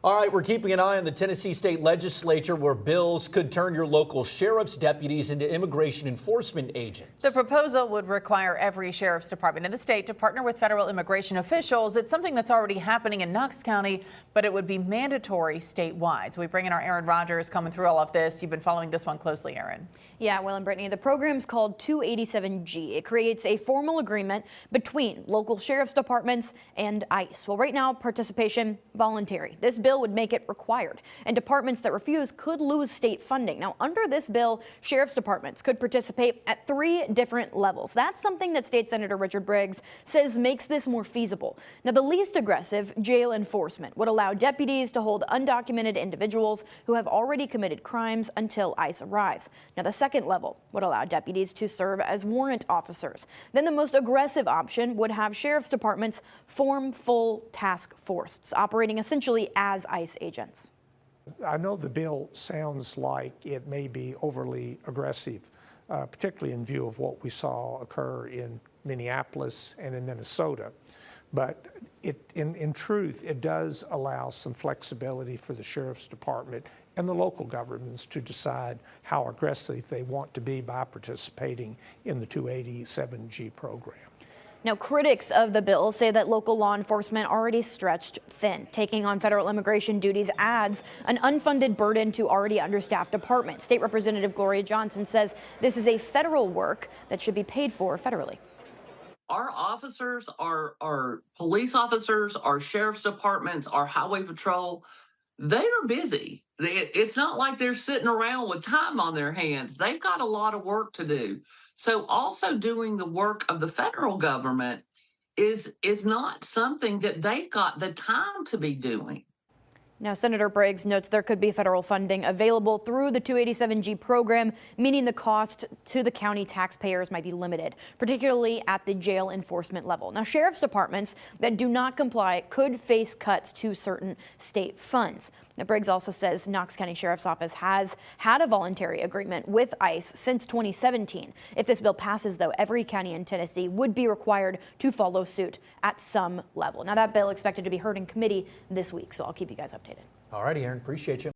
All right, we're keeping an eye on the Tennessee State Legislature where bills could turn your local sheriff's deputies into immigration enforcement agents. The proposal would require every sheriff's department in the state to partner with federal immigration officials. It's something that's already happening in Knox County, but it would be mandatory statewide. So we bring in our Aaron Rogers coming through all of this. You've been following this one closely, Aaron. Yeah, Will and Brittany, the program's called 287G. It creates a formal agreement between local sheriff's departments and ICE. Well, right now, participation voluntary. This bill would make it required, and departments that refuse could lose state funding. Now, under this bill, sheriff's departments could participate at 3 different levels. That's something that State Senator Richard Briggs says makes this more feasible. Now, the least aggressive, jail enforcement, would allow deputies to hold undocumented individuals who have already committed crimes until ICE arrives. Now, the second level would allow deputies to serve as warrant officers. Then the most aggressive option would have sheriff's departments form full task forces, operating essentially as ICE agents. I know the bill sounds like it may be overly aggressive, particularly in view of what we saw occur in Minneapolis and in Minnesota. But in truth, it does allow some flexibility for the sheriff's department and the local governments to decide how aggressive they want to be by participating in the 287G program. Now, critics of the bill say that local law enforcement already stretched thin. Taking on federal immigration duties adds an unfunded burden to already understaffed departments. State Representative Gloria Johnson says this is a federal work that should be paid for federally. Our officers, our police officers, our sheriff's departments, our highway patrol, they are busy. It's not like they're sitting around with time on their hands. They've got a lot of work to do. So also doing the work of the federal government is not something that they've got the time to be doing. Now, Senator Briggs notes there could be federal funding available through the 287G program, meaning the cost to the county taxpayers might be limited, particularly at the jail enforcement level. Now, sheriff's departments that do not comply could face cuts to certain state funds. Now, Briggs also says Knox County Sheriff's Office has had a voluntary agreement with ICE since 2017. If this bill passes, though, every county in Tennessee would be required to follow suit at some level. Now, that bill expected to be heard in committee this week, so I'll keep you guys updated. All righty, Aaron, appreciate you.